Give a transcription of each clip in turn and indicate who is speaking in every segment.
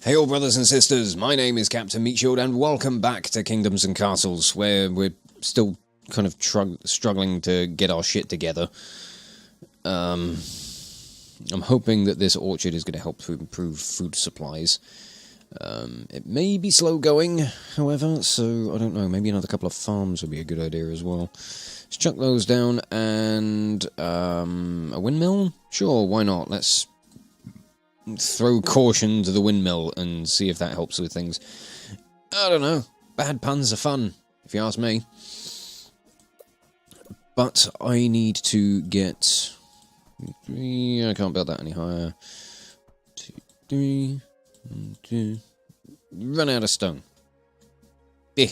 Speaker 1: Hey all brothers and sisters, my name is Captain Meatshield and welcome back to Kingdoms and Castles, where we're still kind of struggling to get our shit together. I'm hoping that this orchard is going to help to improve food supplies. It may be slow going, however, so I don't know, maybe another couple of farms would be a good idea as well. Let's chuck those down, and a windmill? Sure, why not? Let's throw caution to the windmill and see if that helps with things. I don't know. Bad puns are fun, if you ask me. But I need to get... I can't build that any higher. 2, 3, 1, 2... Run out of stone. Eh.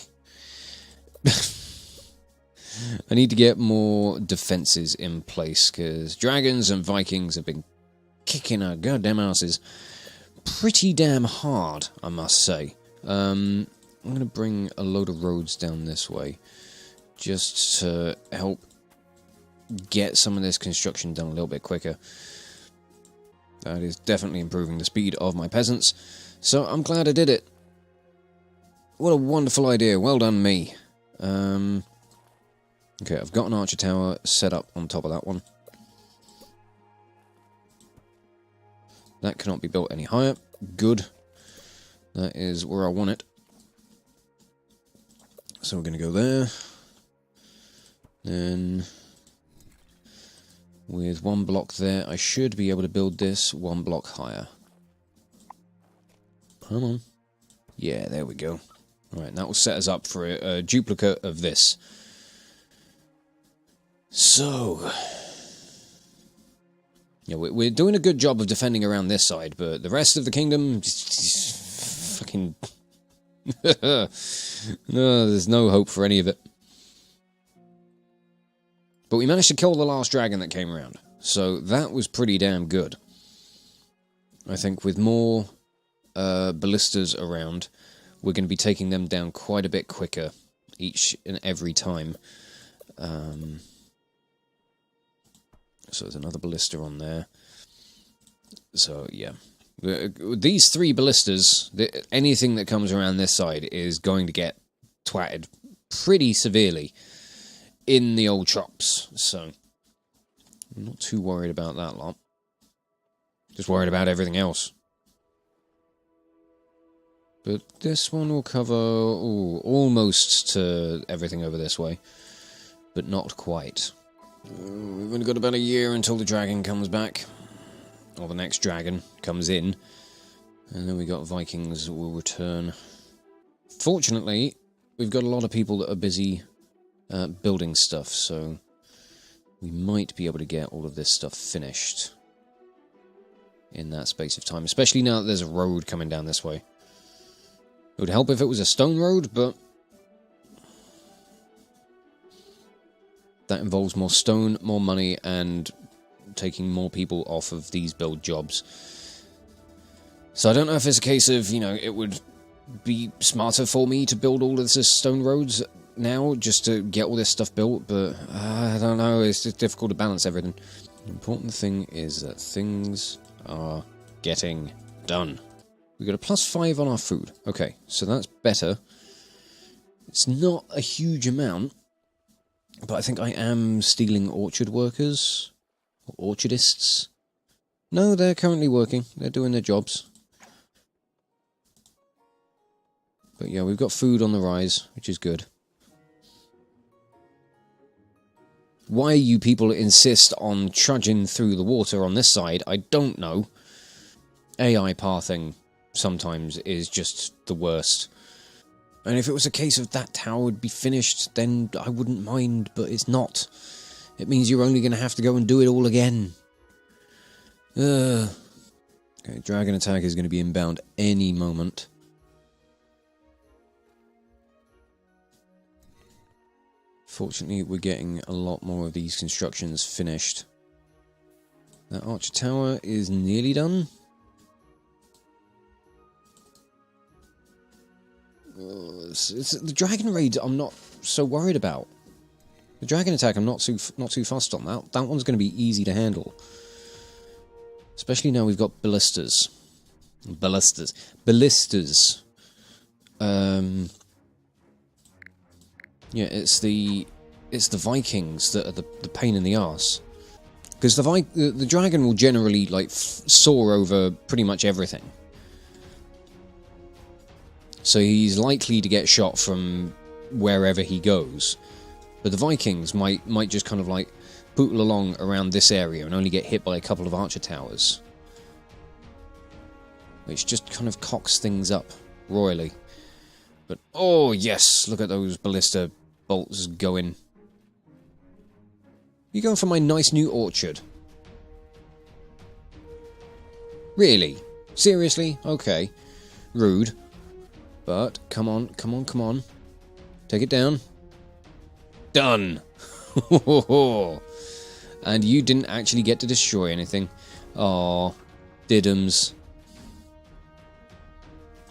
Speaker 1: I need to get more defences in place, because dragons and Vikings have been kicking our goddamn asses pretty damn hard, I must say. I'm going to bring a load of roads down this way, just to help get some of this construction done a little bit quicker. That is definitely improving the speed of my peasants, so I'm glad I did it. What a wonderful idea, well done me. Okay, I've got an archer tower set up on top of that one. That cannot be built any higher. Good. That is where I want it. So we're going to go there. Then, with one block there, I should be able to build this one block higher. Come on. Yeah, there we go. Alright, that will set us up for a duplicate of this. So... yeah, we're doing a good job of defending around this side, but the rest of the kingdom... fucking... no, there's no hope for any of it. But we managed to kill the last dragon that came around, so that was pretty damn good. I think with more ballistas around, we're going to be taking them down quite a bit quicker each and every time. So there's another ballista on there. So, yeah. These 3 ballistas, anything that comes around this side is going to get twatted pretty severely in the old chops. So, I'm not too worried about that lot. Just worried about everything else. But this one will cover almost to everything over this way. But not quite. We've only got about a year until the dragon comes back. Or the next dragon comes in. And then we got Vikings will return. Fortunately, we've got a lot of people that are busy building stuff, so we might be able to get all of this stuff finished in that space of time. Especially now that there's a road coming down this way. It would help if it was a stone road, but that involves more stone, more money, and taking more people off of these build jobs. So I don't know if it's a case of, you know, it would be smarter for me to build all of this stone roads now, just to get all this stuff built, but I don't know, it's just difficult to balance everything. The important thing is that things are getting done. We got a +5 on our food. Okay, so that's better. It's not a huge amount, but I think I am stealing orchard workers. Or orchardists. No, they're currently working. They're doing their jobs. But yeah, we've got food on the rise, which is good. Why you people insist on trudging through the water on this side, I don't know. AI pathing sometimes is just the worst. And if it was a case of that tower would be finished, then I wouldn't mind, but it's not. It means you're only going to have to go and do it all again. Okay, dragon attack is going to be inbound any moment. Fortunately, we're getting a lot more of these constructions finished. That archer tower is nearly done. The dragon raid I'm not so worried about. The dragon attack I'm not too fussed on. That one's going to be easy to handle. Especially now we've got ballistas. Ballistas. Ballistas. Yeah, it's the Vikings that are the pain in the arse. Because the dragon will generally, like, soar over pretty much everything. So he's likely to get shot from wherever he goes. But the Vikings might just kind of, like, pootle along around this area and only get hit by a couple of archer towers. Which just kind of cocks things up royally. But, oh yes, look at those ballista bolts going. You going for my nice new orchard? Really? Seriously? Okay. Rude. But, come on, come on, come on. Take it down. Done! And you didn't actually get to destroy anything. Aw, diddums.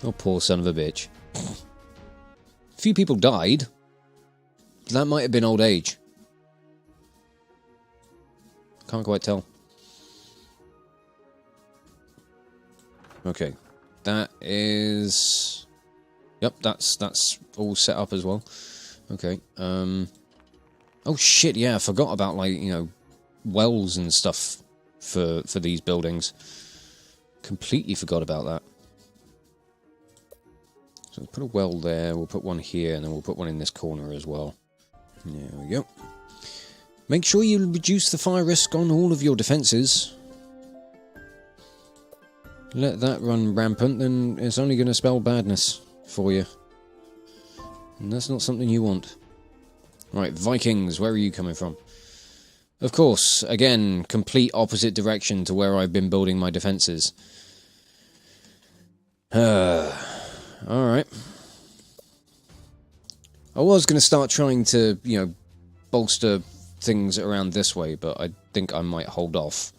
Speaker 1: Oh, poor son of a bitch. A few people died. That might have been old age. Can't quite tell. Okay. That is... Yep, that's all set up as well. Okay. Oh shit, yeah, I forgot about, like, you know, wells and stuff for these buildings. Completely forgot about that. So we'll put a well there, we'll put one here, and then we'll put one in this corner as well. There we go. Make sure you reduce the fire risk on all of your defences. Let that run rampant, then it's only going to spell badness for you. And that's not something you want. Right, Vikings, where are you coming from? Of course, again, complete opposite direction to where I've been building my defences. Alright. I was going to start trying to, you know, bolster things around this way, but I think I might hold off.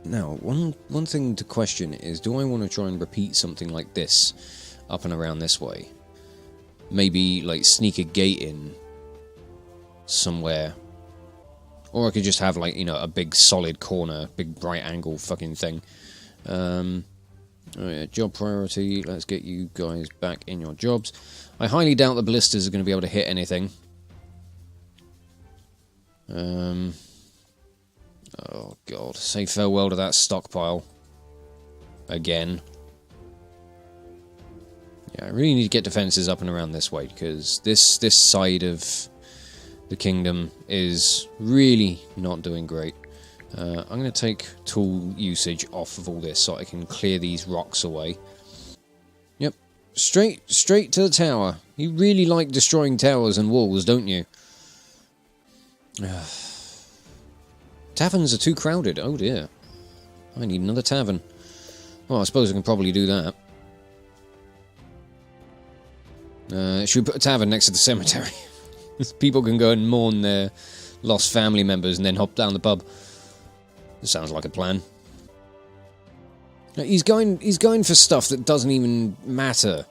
Speaker 1: Now, one thing to question is, do I want to try and repeat something like this up and around this way? Maybe, like, sneak a gate in somewhere. Or I could just have, like, you know, a big solid corner, big bright angle fucking thing. Oh yeah, job priority, let's get you guys back in your jobs. I highly doubt the ballistas are going to be able to hit anything. Oh god, say farewell to that stockpile. Again. Yeah, I really need to get defences up and around this way, because this side of the kingdom is really not doing great. I'm going to take tool usage off of all this so I can clear these rocks away. Yep, straight to the tower. You really like destroying towers and walls, don't you? Taverns are too crowded. Oh dear. I need another tavern. Well, I suppose I can probably do that. Should we put a tavern next to the cemetery? People can go and mourn their lost family members and then hop down the pub. This sounds like a plan. He's going for stuff that doesn't even matter.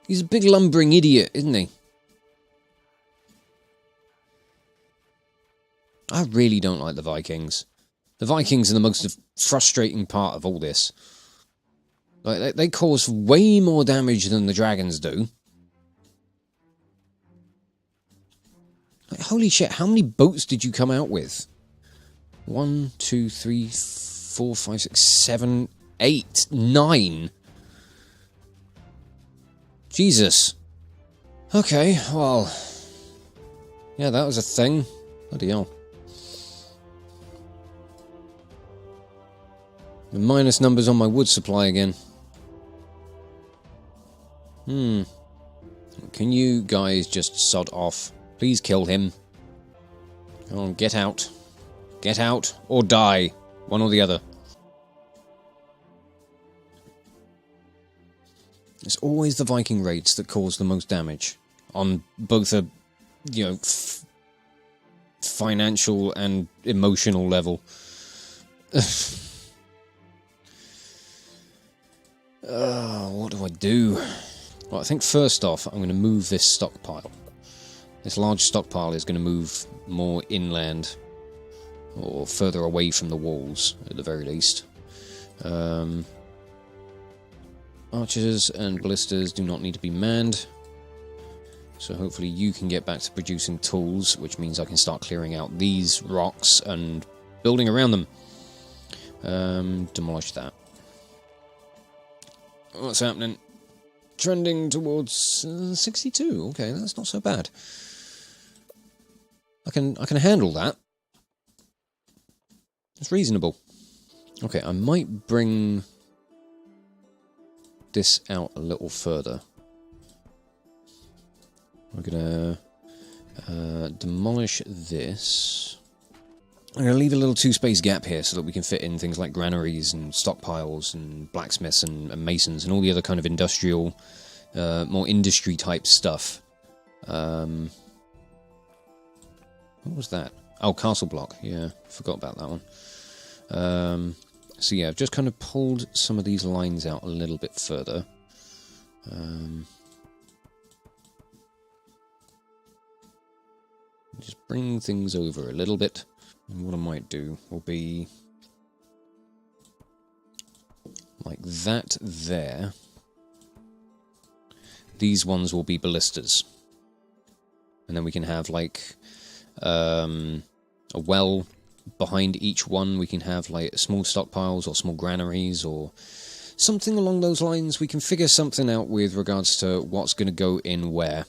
Speaker 1: He's a big lumbering idiot, isn't he? I really don't like the Vikings. The Vikings are the most frustrating part of all this. Like, they cause way more damage than the dragons do. Like, holy shit, how many boats did you come out with? 1, 2, 3, 4, 5, 6, 7, 8, 9. Jesus. Okay, well. Yeah, that was a thing. Bloody hell. The minus numbers on my wood supply again. Can you guys just sod off? Please kill him. Come on, get out. Get out, or die. One or the other. It's always the Viking raids that cause the most damage. On both a, you know, financial and emotional level. What do I do? Well, I think first off, I'm going to move this stockpile. This large stockpile is going to move more inland, or further away from the walls, at the very least. Archers and ballistas do not need to be manned. So hopefully you can get back to producing tools, which means I can start clearing out these rocks and building around them. Demolish that. What's happening? Trending towards 62. Okay, that's not so bad. I can handle that. It's reasonable. Okay, I might bring this out a little further. We're gonna demolish this. I'm gonna leave a little two-space gap here so that we can fit in things like granaries and stockpiles and blacksmiths and masons and all the other kind of industrial, more industry-type stuff. What was that? Oh, castle block. Yeah, forgot about that one. So yeah, I've just kind of pulled some of these lines out a little bit further. Just bring things over a little bit. And what I might do will be like that there. These ones will be ballistas. And then we can have like a well behind each one. We can have like small stockpiles or small granaries or something along those lines. We can figure something out with regards to what's going to go in where.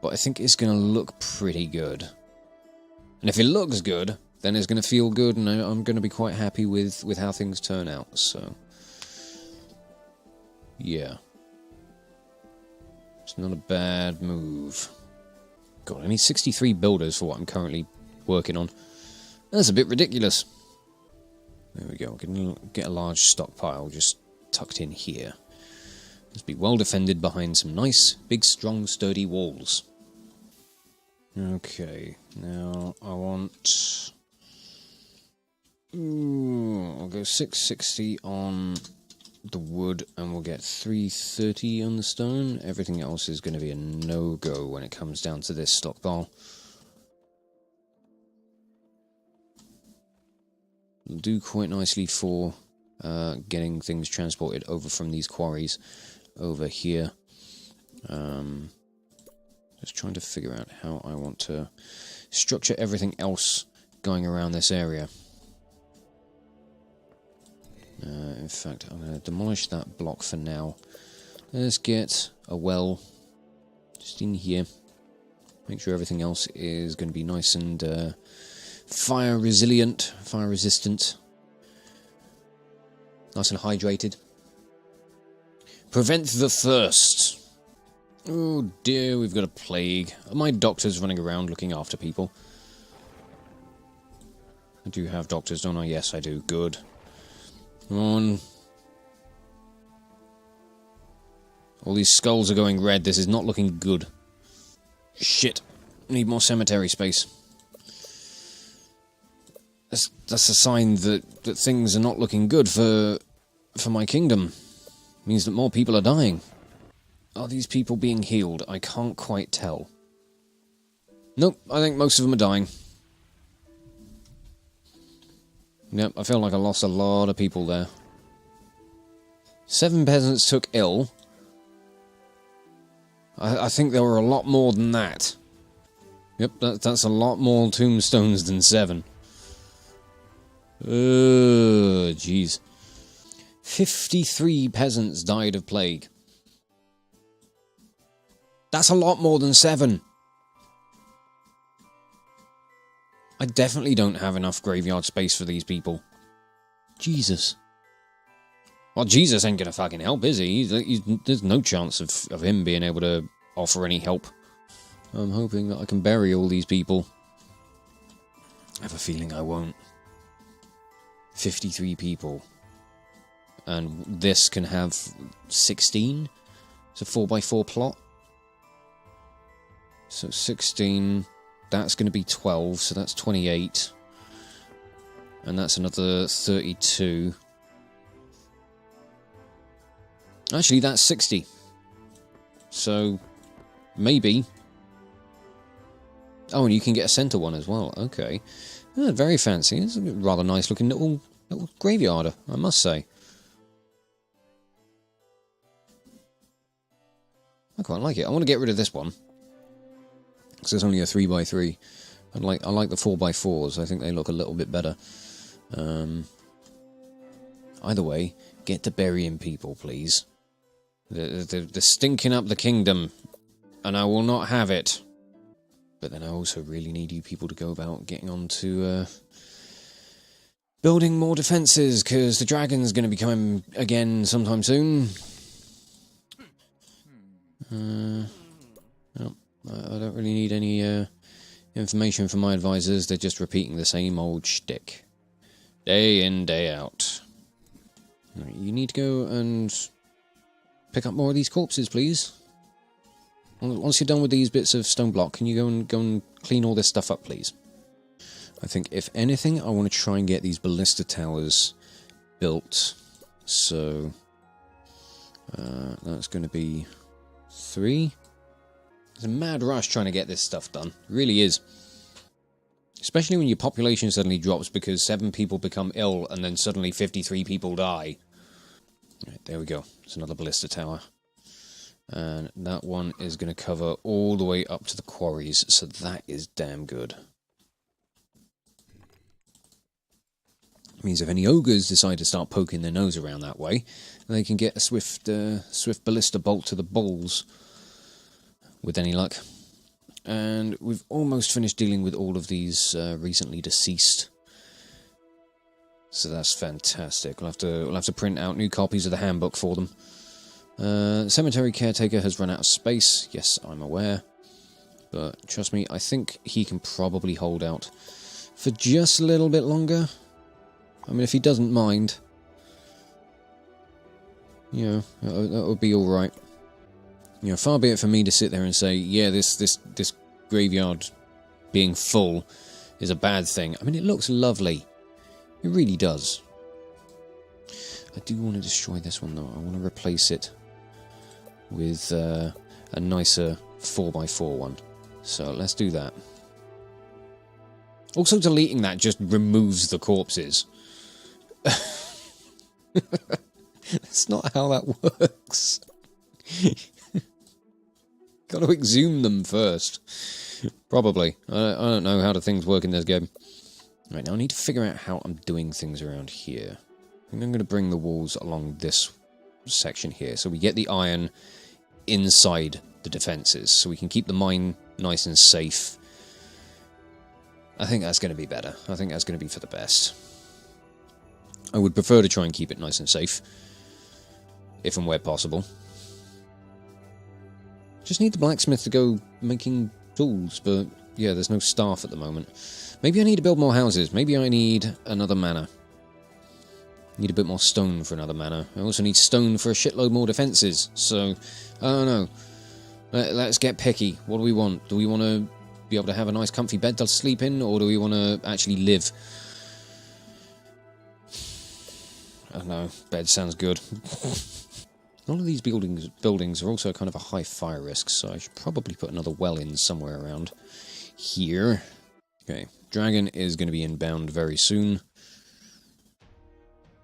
Speaker 1: But I think it's going to look pretty good. And if it looks good, then it's going to feel good, and I'm going to be quite happy with how things turn out, so... yeah. It's not a bad move. God, I need 63 builders for what I'm currently working on. That's a bit ridiculous. There we go. We can get a large stockpile just tucked in here. Let's be well defended behind some nice, big, strong, sturdy walls. Okay, now I want... I'll go 660 on the wood, and we'll get 330 on the stone. Everything else is going to be a no-go when it comes down to this stockpile. It'll do quite nicely for getting things transported over from these quarries over here. Just trying to figure out how I want to structure everything else going around this area. In fact, I'm going to demolish that block for now. Let's get a well just in here. Make sure everything else is going to be nice and fire resilient, fire resistant. Nice and hydrated. Prevent the thirst. Oh dear, we've got a plague. Are my doctors running around looking after people? I do have doctors, don't I? Yes, I do. Good. Come on. All these skulls are going red. This is not looking good. Shit. Need more cemetery space. That's a sign that things are not looking good for my kingdom. It means that more people are dying. Are these people being healed? I can't quite tell. Nope, I think most of them are dying. Yep, I feel like I lost a lot of people there. 7 peasants took ill. I think there were a lot more than that. Yep, that's a lot more tombstones than 7. Jeez. 53 peasants died of plague. That's a lot more than 7. I definitely don't have enough graveyard space for these people. Jesus. Well, Jesus ain't gonna fucking help, is he? There's no chance of him being able to offer any help. I'm hoping that I can bury all these people. I have a feeling I won't. 53 people. And this can have 16? It's a 4x4 plot. So 16, that's going to be 12, so that's 28. And that's another 32. Actually, that's 60. So, maybe. Oh, and you can get a centre one as well. Okay. Very fancy. It's a rather nice looking little graveyard, I must say. I quite like it. I want to get rid of this one. Because there's only a 3x3. I like the 4x4s. I think they look a little bit better. Either way, get to burying people, please. They're stinking up the kingdom. And I will not have it. But then I also really need you people to go about getting on to building more defences, because the dragon's going to be coming again sometime soon. Well, I don't really need any information from my advisors. They're just repeating the same old shtick. Day in, day out. Right, you need to go and pick up more of these corpses, please. Once you're done with these bits of stone block, can you go and clean all this stuff up, please? I think, if anything, I want to try and get these ballista towers built. So, that's going to be 3. There's a mad rush trying to get this stuff done. It really is. Especially when your population suddenly drops because 7 people become ill and then suddenly 53 people die. Right, there we go. It's another ballista tower. And that one is going to cover all the way up to the quarries, so that is damn good. Means if any ogres decide to start poking their nose around that way, they can get a swift ballista bolt to the balls, with any luck. And we've almost finished dealing with all of these recently deceased. So that's fantastic. We'll have to print out new copies of the handbook for them. Cemetery caretaker has run out of space. Yes, I'm aware. But trust me, I think he can probably hold out for just a little bit longer. I mean, if he doesn't mind, you know, that would be alright. You know, far be it for me to sit there and say, yeah, this graveyard being full is a bad thing. I mean, it looks lovely. It really does. I do want to destroy this one, though. I want to replace it with a nicer 4x4 one. So let's do that. Also, deleting that just removes the corpses. That's not how that works. Got to exhume them first. Probably. I don't know how the things work in this game. Right, now I need to figure out how I'm doing things around here. I think I'm going to bring the walls along this section here, so we get the iron inside the defences, so we can keep the mine nice and safe. I think that's going to be better. I think that's going to be for the best. I would prefer to try and keep it nice and safe, if and where possible. Just need the blacksmith to go making tools, but yeah, there's no staff at the moment. Maybe I need to build more houses. Maybe I need another manor. Need a bit more stone for another manor. I also need stone for a shitload more defences. So, I don't know. Let's get picky. What do we want? Do we want to be able to have a nice comfy bed to sleep in, or do we want to actually live? I don't know. Bed sounds good. A lot of these buildings are also kind of a high fire risk, so I should probably put another well in somewhere around here. Okay, dragon is going to be inbound very soon.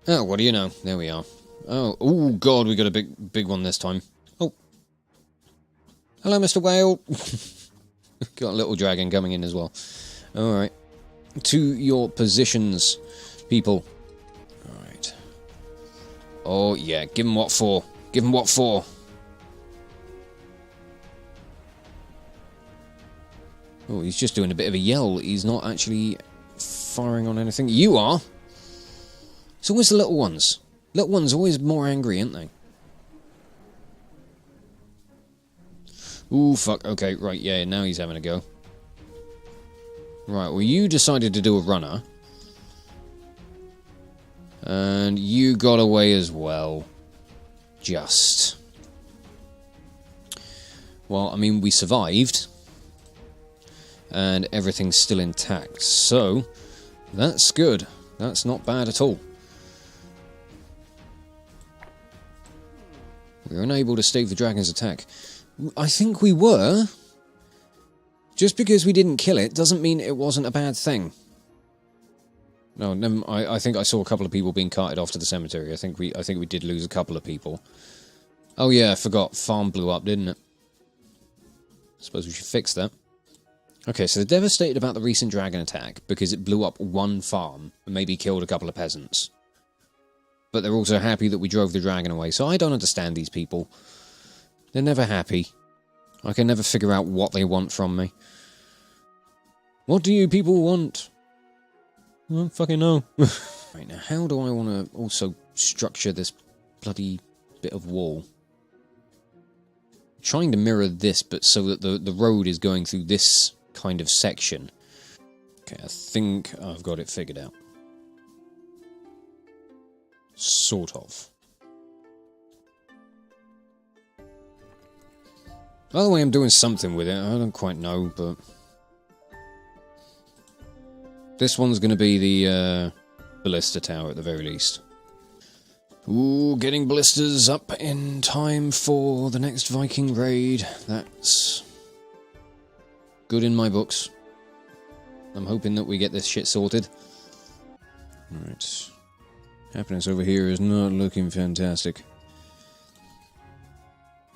Speaker 1: Oh, what do you know? There we are. Oh god, we got a big one this time. Oh. Hello, Mr. Whale. Got a little dragon coming in as well. Alright. To your positions, people. Alright. Oh, yeah, give him what for. Give him what for. Oh, he's just doing a bit of a yell. He's not actually firing on anything. You are! It's always the little ones. Little ones are always more angry, aren't they? Ooh, fuck. Okay, right, yeah, now he's having a go. Right, well, you decided to do a runner. And you got away as well. Just. Well, I mean, we survived. And everything's still intact. So, that's good. That's not bad at all. We were unable to stave the dragon's attack. I think we were. Just because we didn't kill it doesn't mean it wasn't a bad thing. No, I think I saw a couple of people being carted off to the cemetery. I think we did lose a couple of people. Oh yeah, I forgot. Farm blew up, didn't it? Suppose we should fix that. Okay, so they're devastated about the recent dragon attack because it blew up one farm and maybe killed a couple of peasants. But they're also happy that we drove the dragon away, so I don't understand these people. They're never happy. I can never figure out what they want from me. What do you people want? I don't fucking know. Right, now how do I want to also structure this bloody bit of wall? I'm trying to mirror this, but so that the road is going through this kind of section. Okay, I think I've got it figured out. Sort of. By the way, I'm doing something with it. I don't quite know, but... This one's going to be the ballista tower at the very least. Ooh, getting ballistas up in time for the next Viking raid. That's good in my books. I'm hoping that we get this shit sorted. Alright. Happiness over here is not looking fantastic.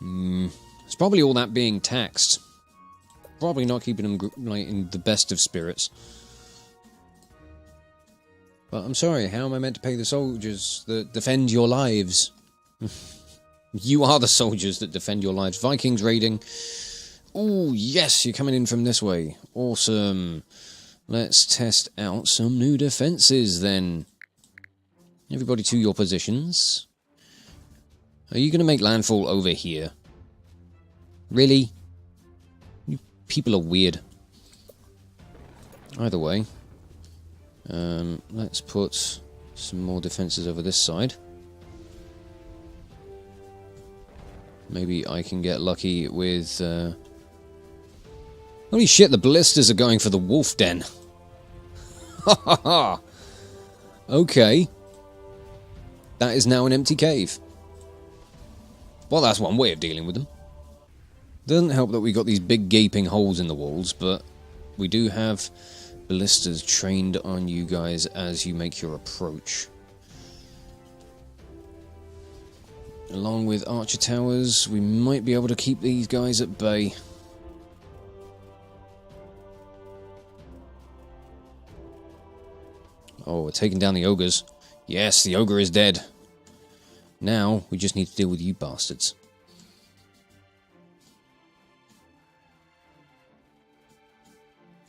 Speaker 1: It's probably all that being taxed. Probably not keeping them like in the best of spirits. But I'm sorry, how am I meant to pay the soldiers that defend your lives? You are the soldiers that defend your lives. Vikings raiding. Ooh, yes, you're coming in from this way. Awesome. Let's test out some new defences then. Everybody to your positions. Are you going to make landfall over here? Really? You people are weird. Either way. Let's put some more defences over this side. Maybe I can get lucky with... Holy shit, the ballistas are going for the wolf den. Ha ha ha! Okay. That is now an empty cave. Well, that's one way of dealing with them. Doesn't help that we got these big gaping holes in the walls, but we do have... ballistas trained on you guys as you make your approach. Along with archer towers, we might be able to keep these guys at bay. Oh, we're taking down the ogres. Yes, the ogre is dead. Now, we just need to deal with you bastards.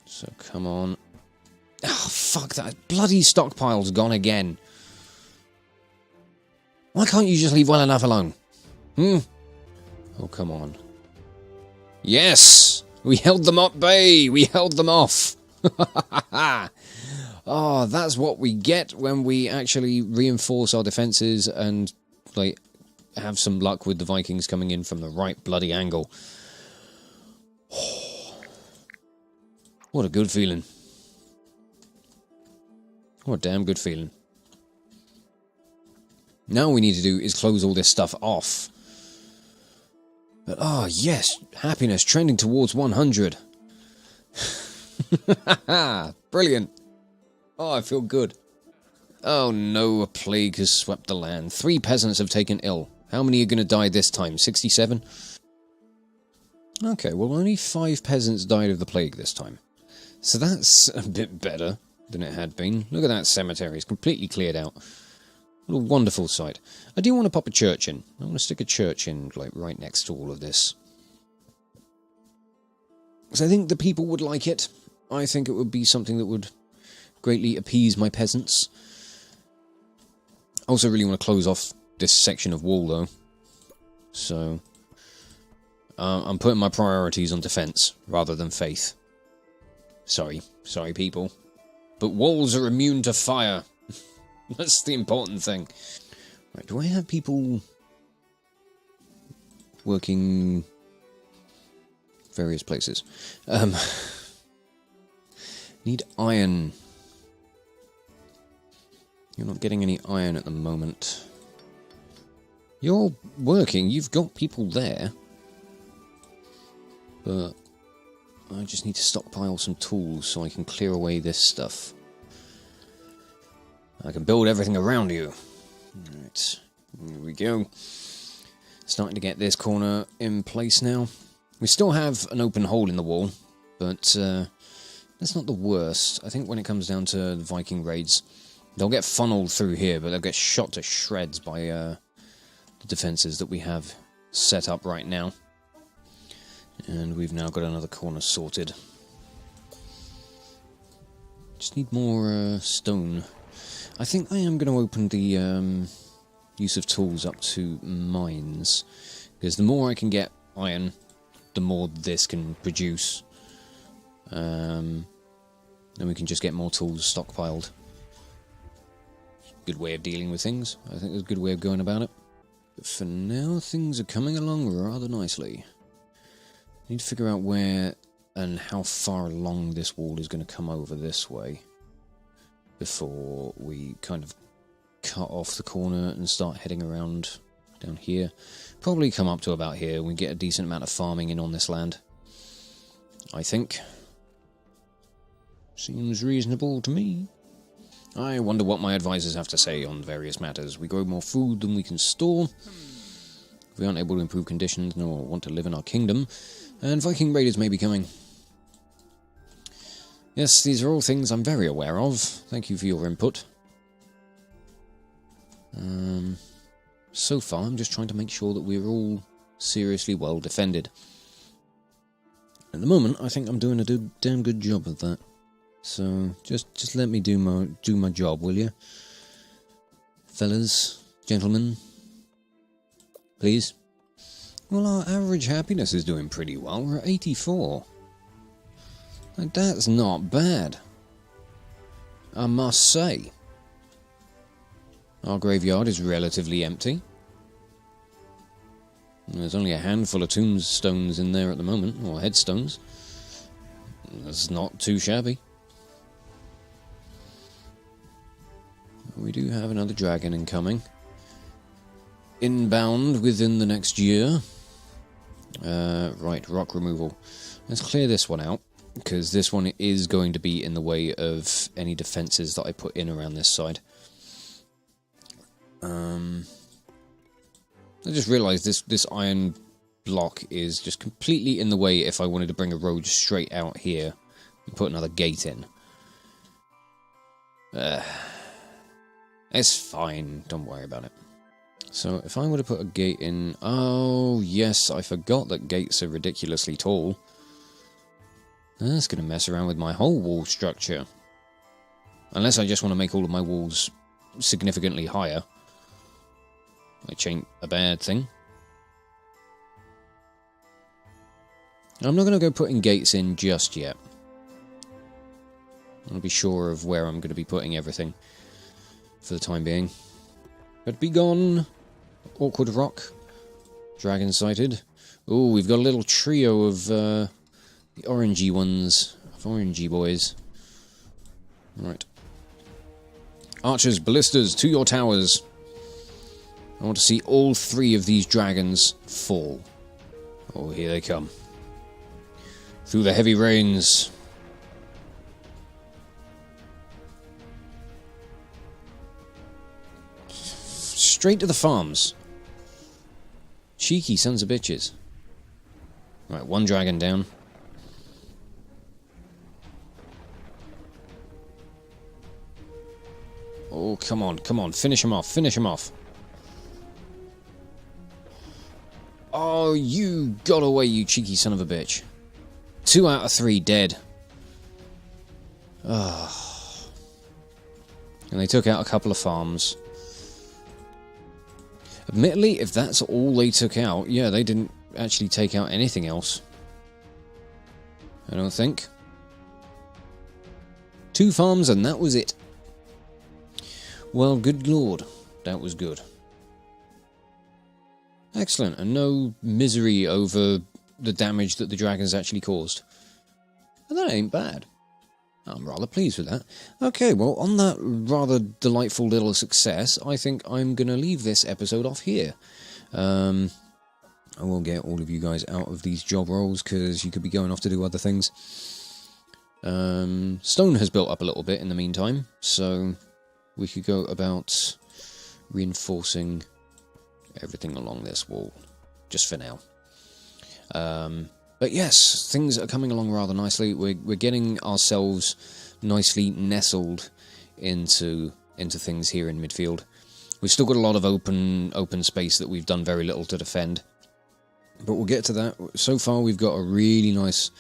Speaker 1: So, come on. Oh, fuck, that bloody stockpile's gone again. Why can't you just leave well enough alone? Oh, come on. Yes! We held them at bay! We held them off! Oh, that's what we get when we actually reinforce our defences and, like, have some luck with the Vikings coming in from the right bloody angle. What a good feeling. What a damn good feeling. Now all we need to do is close all this stuff off. But, oh, yes, happiness trending towards 100. Brilliant. Oh, I feel good. Oh no, a plague has swept the land. 3 peasants have taken ill. How many are going to die this time? 67? Okay, well, only 5 peasants died of the plague this time. So that's a bit better than it had been. Look at that cemetery. It's completely cleared out. What a wonderful sight. I do want to pop a church in. I want to stick a church in, like, right next to all of this. So I think the people would like it. I think it would be something that would greatly appease my peasants. I also really want to close off this section of wall, though. So, I'm putting my priorities on defense rather than faith. Sorry people. But walls are immune to fire. That's the important thing. Right, do I have people working various places? Need iron. You're not getting any iron at the moment. You're working. You've got people there. But I just need to stockpile some tools so I can clear away this stuff. I can build everything around you. Right, here we go. Starting to get this corner in place now. We still have an open hole in the wall, but that's not the worst. I think when it comes down to the Viking raids, they'll get funneled through here, but they'll get shot to shreds by the defences that we have set up right now. And we've now got another corner sorted. Just need more stone. I think I am going to open the use of tools up to mines, because the more I can get iron, the more this can produce. Then we can just get more tools stockpiled. Good way of dealing with things. I think it's a good way of going about it. But for now, things are coming along rather nicely. I need to figure out where and how far along this wall is going to come over this way before we kind of cut off the corner and start heading around down here. Probably come up to about here. We get a decent amount of farming in on this land, I think. Seems reasonable to me. I wonder what my advisors have to say on various matters. We grow more food than we can store. If we aren't able to improve conditions nor want to live in our kingdom, and Viking raiders may be coming. Yes, these are all things I'm very aware of. Thank you for your input. So far, I'm just trying to make sure that we're all seriously well defended. At the moment, I think I'm doing a damn good job of that. So, just let me do my job, will you? Fellas, gentlemen, please. Well, our average happiness is doing pretty well. We're at 84. And that's not bad, I must say. Our graveyard is relatively empty. There's only a handful of tombstones in there at the moment, or headstones. That's not too shabby. We do have another dragon incoming. Inbound within the next year. Right, rock removal. Let's clear this one out, because this one is going to be in the way of any defences that I put in around this side. I just realised this iron block is just completely in the way if I wanted to bring a road straight out here and put another gate in. It's fine, don't worry about it. So if I were to put a gate in... Oh, yes, I forgot that gates are ridiculously tall. That's going to mess around with my whole wall structure. Unless I just want to make all of my walls significantly higher. Which ain't a bad thing. I'm not going to go putting gates in just yet. I want to be sure of where I'm going to be putting everything for the time being. But be gone, awkward rock. Dragon sighted. Ooh, we've got a little trio of the orangey ones. Of orangey boys. Right. Archers, ballistas, to your towers. I want to see all three of these dragons fall. Oh, here they come. Through the heavy rains. Straight to the farms. Cheeky sons of bitches. Right, one dragon down. Oh, come on, come on. Finish him off, finish him off. Oh, you got away, you cheeky son of a bitch. 2 out of 3 dead. Oh. And they took out a couple of farms. Admittedly, if that's all they took out, yeah, they didn't actually take out anything else. I don't think. 2 farms and that was it. Well, good lord, that was good. Excellent, and no misery over the damage that the dragons actually caused. And that ain't bad. I'm rather pleased with that. Okay, well, on that rather delightful little success, I think I'm going to leave this episode off here. I I will get all of you guys out of these job roles, because you could be going off to do other things. Stone has built up a little bit in the meantime, so we could go about reinforcing everything along this wall, just for now. But yes, things are coming along rather nicely. We're getting ourselves nicely nestled into things here in Midfield. We've still got a lot of open space that we've done very little to defend, but we'll get to that. So far, we've got a really nice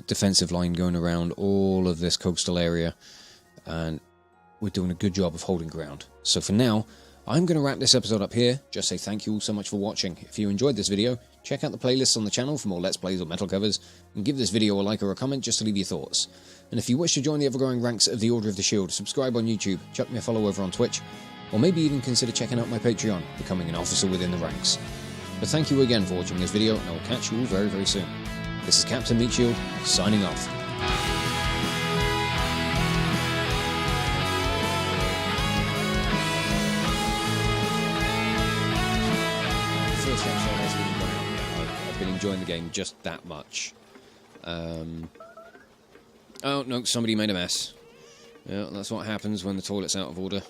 Speaker 1: defensive line going around all of this coastal area, and we're doing a good job of holding ground. So for now, I'm going to wrap this episode up here. Just say thank you all so much for watching. If you enjoyed this video, check out the playlists on the channel for more Let's Plays or metal covers, and give this video a like or a comment just to leave your thoughts. And if you wish to join the ever-growing ranks of the Order of the Shield, subscribe on YouTube, chuck me a follow over on Twitch, or maybe even consider checking out my Patreon, becoming an officer within the ranks. But thank you again for watching this video, and I will catch you all very, very soon. This is Captain Meatshield, signing off. First episode hasn't even gone out yet. I've been enjoying the game just that much. Oh, no, somebody made a mess. Yeah, that's what happens when the toilet's out of order.